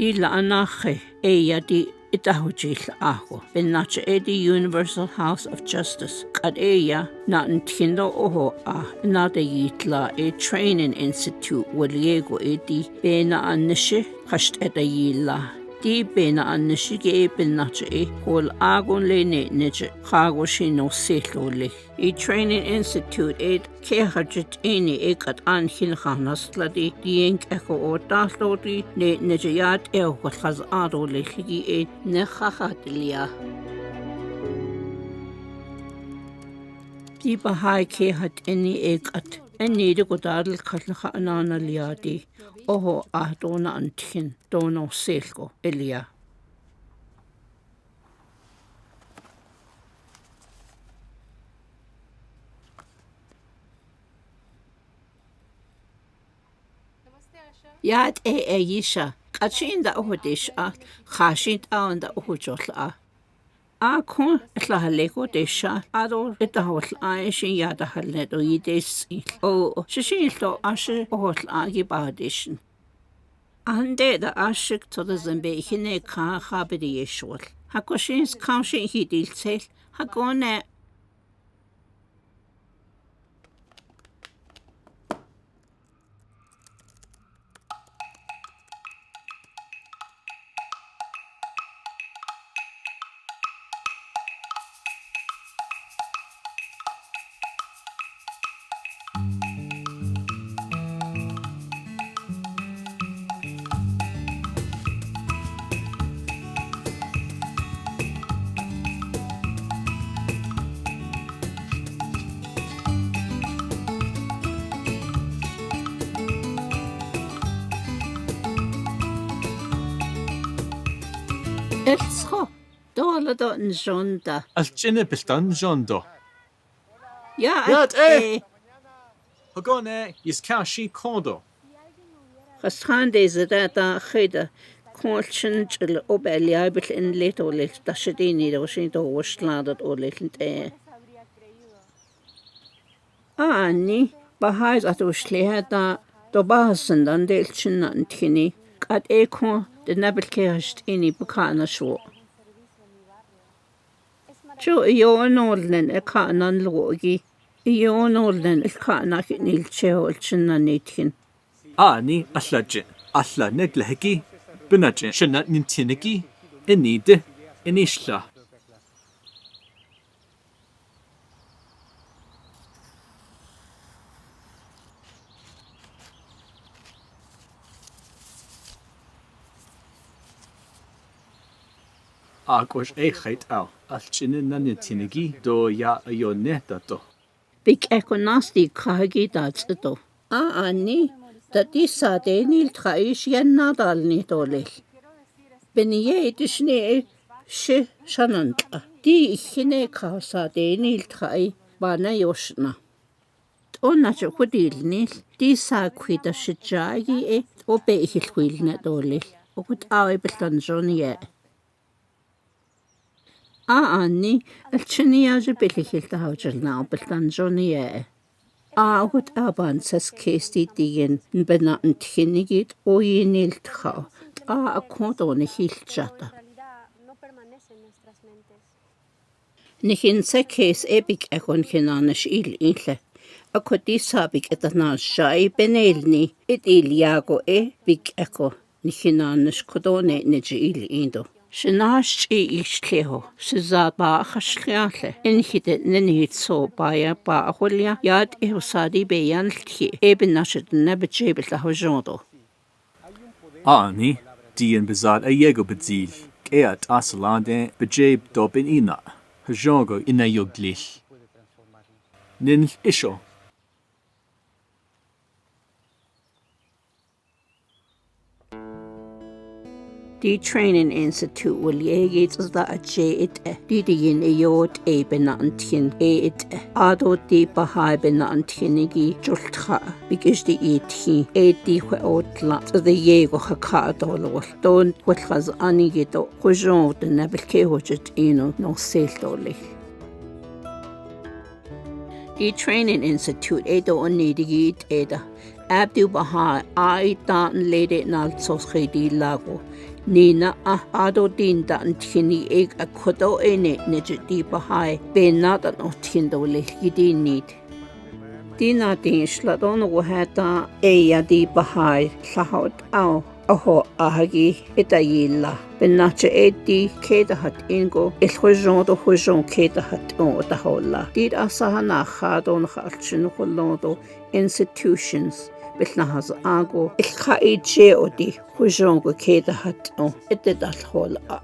Speaker 1: Di la anache eya di itahujil aho benacha edi Universal House of Justice kad eya na ntindo oho na de yitla a training institute waliego edi bena anishe hasht eda yila di bena anishe ge benacha e hol agon le ne neje khago shino sehlole a training institute ed kehajit eni ekat an hilkhanastladi dienk echo otaslodi ne nejayat e khaz ado le khigi e ne khahatlia di Bahá'í kehat eni ekat eni de godadl khalkha anana liadi oho ahdona anthin dono selko elia Yad yisha kachin da uhdish khashint da uhujotla kon tlahaleko desha ador etahol shin yada halnedo yides o shishilto ashe ohol agibadishin ande da ashik to the zambe hine ka khabidi yeshwal hakoshins kaushin hidilsel hakone Elsko, dol Halado njonda.
Speaker 2: Alchine bestan jondo.
Speaker 1: Ja,
Speaker 2: Yat, eh. Hagone, is kashi kondo.
Speaker 1: Gastaan deze data gede. Koolchen chil op eliabel in little tashedini was in the worstland at all little eh. Annie, Baha'is at Uslehada, the Bahasan and Delchin and Tinny, at Echo, the Nabelcast in Bucana shore. Joe, you're an olden a can and logi, you're an olden a canak in Ilchelchin and Nitin.
Speaker 2: Ani, Aslajin, Asla negleheki, Bunajin, Shanat Nintiniki, Enide, Enishla. Aquash a height out, Alchin Nanintinigi, do ya ayonetato.
Speaker 1: Big econasti kagi that's it. Annie, that this Saturday nil traish yen nadal nitolil. Benye dishne she shananta. Di hine ka Saturday nil trai bana yoshna. Onna chukudil nil, di sa quita shijagi obe hilwil netolil. Okut awe betanjonia. Annie, Alchinia Billy the Hogel now, Betanjonia. What abansas casty diggin, Benatan Tinnigit, o ye nilt how, a quant on a hill chatter. Nichin se case epic econ hinanish il inle. A codisabik at a nan shy benelni, it iliago big echo, Nichinanish codone nij il indo. Shinash ishleho, Shizaba Hashliale, in hit nenit so by a Bahá'u'lláh, yad ehosadi beyanti, ebinashet never jable the hojondo.
Speaker 2: Ani, Dien bezad a yego bezil, Keat asalande, bejab dobin ina, Hajongo ina yoglish. Nin isho.
Speaker 1: The Training Institute will yegit as the ajait, Didian ayot a benantin aid, Ado de Bahai benantinigi, Jultra, because the 18, the outlat of the Yego Hakadolo, don't what has anigito, Hojon the Nabelkehojet ino, no sailtoli. The Training Institute, Edo onidigi Ada. Abdu'l-Bahá, I dan lady nalso khidi lago. Nina ado din dan tini eg a kodo ene nejdi Bahai be nadan otindo le hidi need. Dina din shladon wahata eya di Bahai lahot au aho ahagi etayilla. Benache edi kedahat ingo el hojon kedahat o dahola. Did asahana khadon khalchin kholodo institutions. Bilnahaz ago ilkhaije odi hujongo kedahat o etedal hol a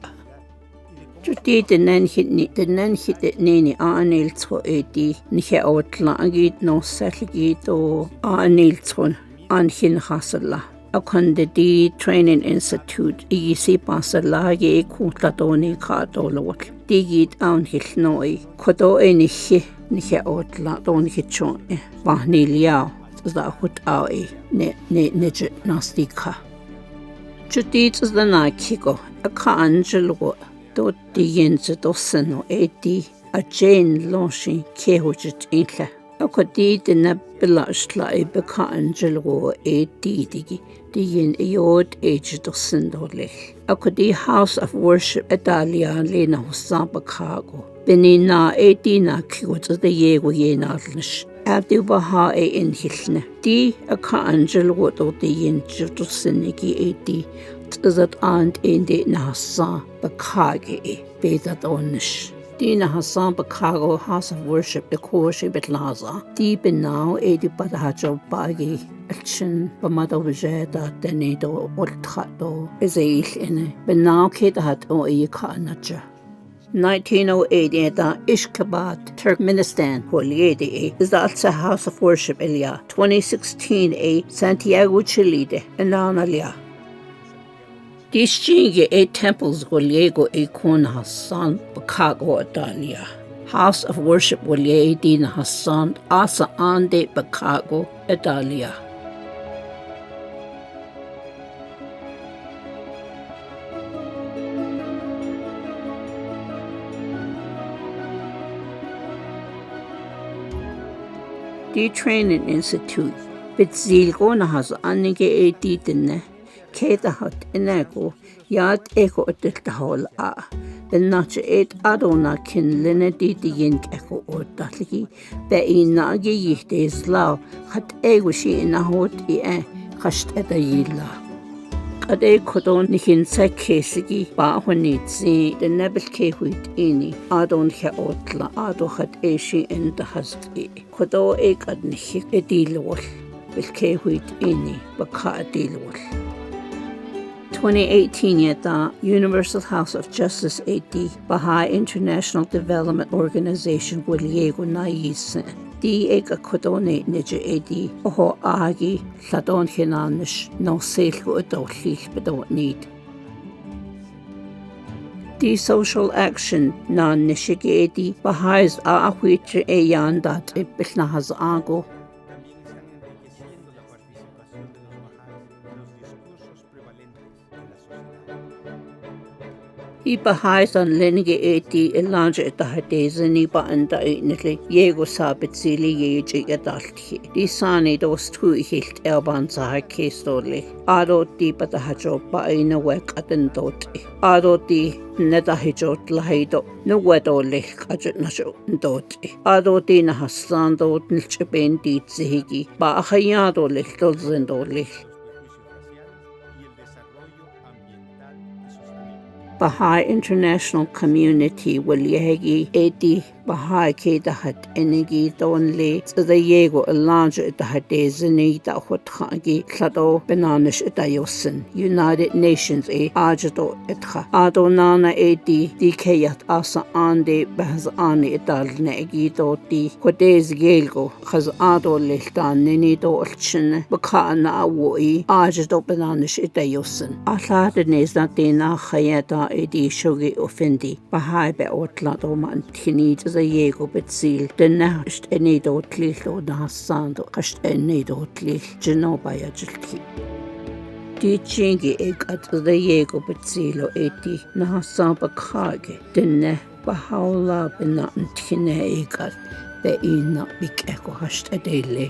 Speaker 1: Juti the nan hit nini anil to edi nihe outlagit no selgit o anil ton anhin hasala Akonde di Training Institute isi pasalagi kutladoni kadolot digit anhil noi kodo enihe nihe outla don hichon bahnilia Zahut awe ne nastika. Judith is the Nakiko, a canjelo, do diens doseno edi, a Jane launching kehojit inle. A codid the nebulashla a becanjelo digi, digin eod age dosendole. A codi house of worship Adalia Lena Hosabakago. Benina edina kiwot the yego yenadlish. Abdu'l-Bahá in hilne. Di a angel would o the in Jutusinigi edi, that aunt in the Nasa Bakagi, be that onish. Di Nahasa Bakago house of worship the Korshi Betlaza. Di now edi Badajo Bagi, Achin, Bamado Vijeda, Denedo, Ortato, Ezail in it. Benau Kedat o Ikanaja. 1908 Ishkabat, Turkmenistan, Poliedi, is the House of Worship Elia. 2016 Santiago, Chile, Enanalia. These chingi 8 temples Goliego Ekon Hassan Bakago Italia. House of Worship Wolie Din Hassan Asa Ande Bakago Italia. The Training Institute Bitzilgo Nahas Anige Editine Keda Hut Enego Yad Echo Tiltahol A. The Natch 8 Adona Kin Linedi the Yink Echo or Datligi Be Nagi Yihdes Lao Hat Egushi in a hot e Hasht Eda Yila. Ade Kodon Nikin Sekesigi Bahwanitzi the Nebel Kehuit Ini Adon Haotla Ado Hat Eshi in the Husky Kodo Ekad Nihik Edilwol Bilkehuit Ini Baka Edilwol 2018 Yeta Universal House of Justice AD Bahá'í International Development Organization Guliego Naisen Di Eka Kodone Nija AD Oho Agi Ladon Hinanish No Selgo Adolil Bedot Need Di Social Action Non Nishigi AD Baha'is Ahwitra Eyan Dat Ibnahaz Ago Baha'is on Lenige 80 Elanja Tahadezani Banda Initli Yego Sabitzili Yeji Adalti. Disani dos two hilt Elbanza Kestoli. Ado di Batahajo Baina Wek Adendoti. Ado di Nedahijot Lahido, no wedo lech Ajut Nasho Doti. Ado di Nahasando Nilchaben di Zihigi, Bahayado lech Dolzendo lech. Bahá'í International Community will yegi edi Bahá'í ke dahat enegi donle the yego alanja dahat zini da hotkhagi klado benanish dayosen United Nations ajado etha adonana edi dikayat asa ande bahz ani dalne egi doti kodez gelgo khaz ado lehtan nini do olchin bakana awoi ajado benanish dayosen ahlad nezna dina khayata edi shogi ofendi Bahá'í be otlado man tinid the yego betsil den nasht enido tlilo nahasando kasht enido tlil genobaya jilki di chingi egat the yego betsilo eti nahasamba kage den Bahá'u'lláh benan tine egat be ina bik eko hasht edele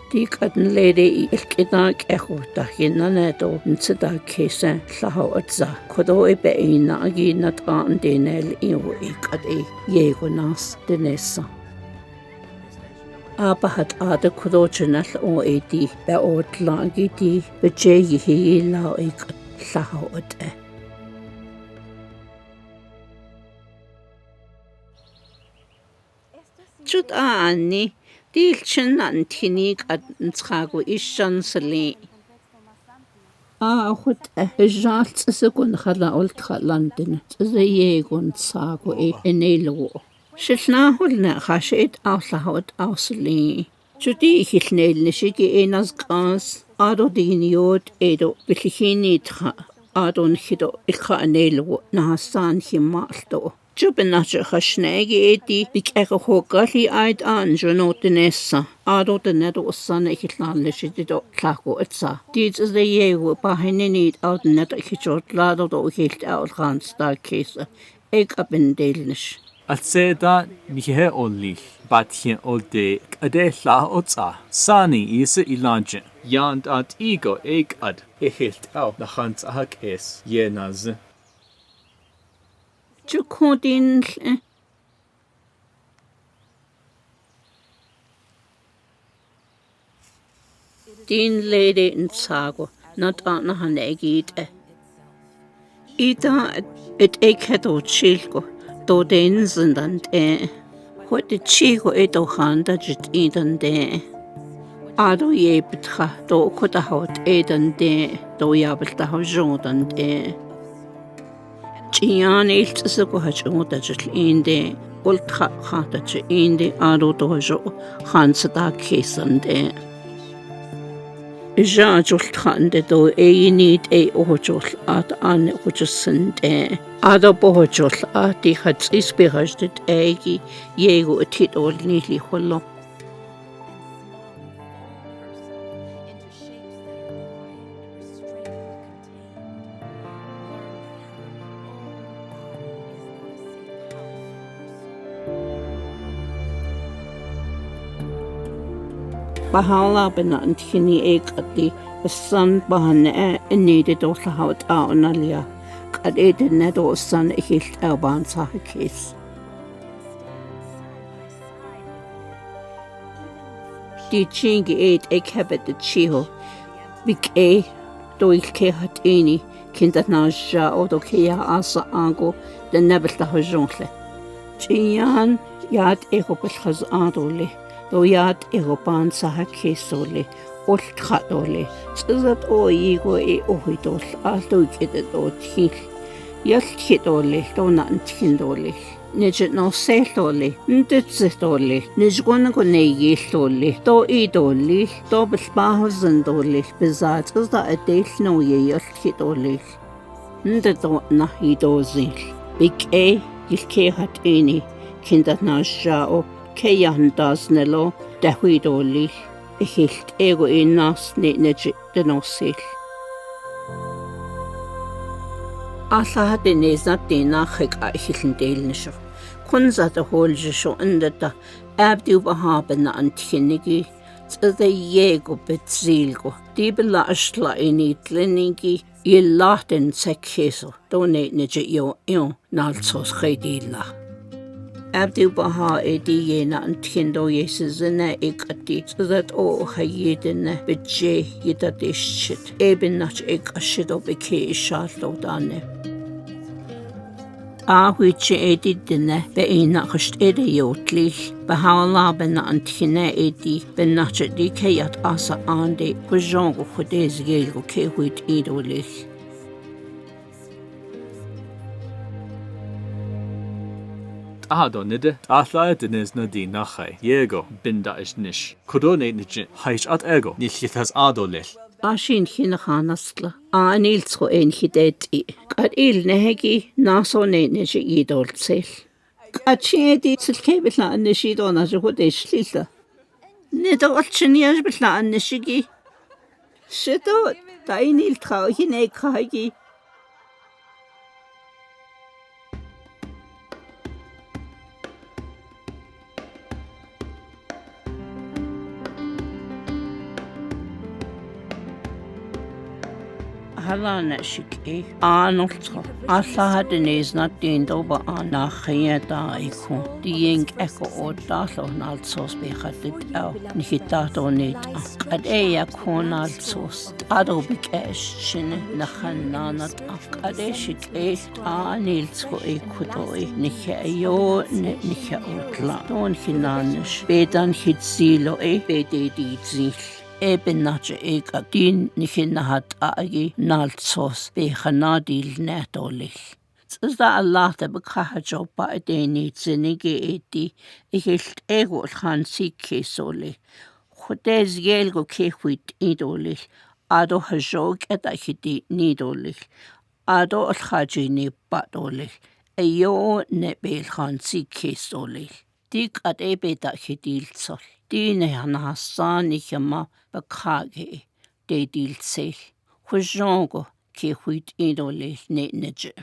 Speaker 1: Dik adn lady ilkinak echo dahina nedo nsida kesa laho atza kodo ebe ina agi nat an denel iwo ikade yego nas denesa Abahat ada kodo chanal o edi be otlangi di beje yihi lao ik laho ate Chut ani Dilchen an tinig at ntrago ishan sali. Hut jalt segun khala ultra London. The yegun sago enelo. Shilna hulna khashit auslahot ausli. Chudi hilnel nishigi enas gas. Ado diniot edo bilhini tra. Adon hido ilkha enelo nahasan himalto. Jubenache khashnegi edi bik eko hogali aid an jonotenessa ado de nedo sanne hitlan leshido tlago etsa dit is the yego bahinenit out net hichot lado do hilt out gans da kese ek abendelnish
Speaker 2: At seda nihe only batien olde adela otsa sani is ilanje yand at ego ek ad hilt out the hans hak es yenaz
Speaker 1: Jukodin Din lady in sago not on hanegit Ida et ekedo chilgo do dens and what the chigo edo handa jit idan de Ado ye betra do kota hot edan de do yabel da hojodan de Chian iltsugo hachuda jil inde ultra khata che inde ado dojo khansada kesande Jajult hande do need ojol at an ojusend Ada bohojol at die had ispirajdet egi jego tit ol nili hollo. Baha'u'lláh bena antini ekati san bahane needed also how it out on alia. Kad ed nedo san hilt erban sahakis. Di chingi ed ek habit the chiho. Big A doil ke hat eni kindat naja odo kea asa ango the nebel da hojongle. Chian yad ekopel khaz adole. Do yad eropan sahakisole. Oltradole, zat o ego ohidol, alto o til. Yaltidole, dona antindole. Nejet no setole, ndetzetole, nejgona gonegilole, do idole, double bahozendole, bezat da adel no ye yaltidole. Ndedo na idozil. Big A, yilke hat eni, kindat na jao, keyandas nelo, dahuidole. Hilt ego nas neje den osil. Alla had nezna dena hek a hilden delnisho. Kunza de holjesho indeta Abdu'l-Bahá bena antinigi the yego betzilgo. Dibela ashla initlenigi yillaten sekheso. Donate neje yo nalsos khedilla. Abdu'l-Bahá yena antindo yesizene ekati so that o hayedene beje yidadishit eben nach ekashido beke shallo dane. Whiche edidene be ina khast ede yotli Baha'u'lláh bena antine edi ben nach di kayat asa ande kujongo khudez yelgo ke huit idolil.
Speaker 2: Ado nide, atla edines na di nachai, yego, binda ish nish. Kudone nijin, haish at ego, nishithas ado lil.
Speaker 1: Ashin hinachanasla, anilsko en hideti. Kad il nehegi, naso ne neji idoltsel. Kad chiedi silkebila nishido na juhudesh lila. Nido alchiniash bila nishigi. Shido, dainil trao hinekagi. Halana shiki anoltro alla hadines na dindo ba ana khiyata iko dieng eko odalo nalsos be khatit au nikitato net qad eya konalsos ado bikesh shine nakhanana qad eshik anilsko ekutoi nikhayo nikha otla don hinanish bedan hitsilo bededizil Eben nache eka din nichinahat agi naltsos be khanadil netolil. Zda Allah te bekhajo pa edeni tsinige eti ihilt ego khan sikhe sole. Khudez yelgo kehwit idolil. Ado hajog edahidi nidolil. Ado alkhajini batolil. Ayo nebel khan sikhe solil. Dik at ebeda hidil sol. Dine han hassan ikema bakage de dilsel. Hujongo ki huit idole ne neje.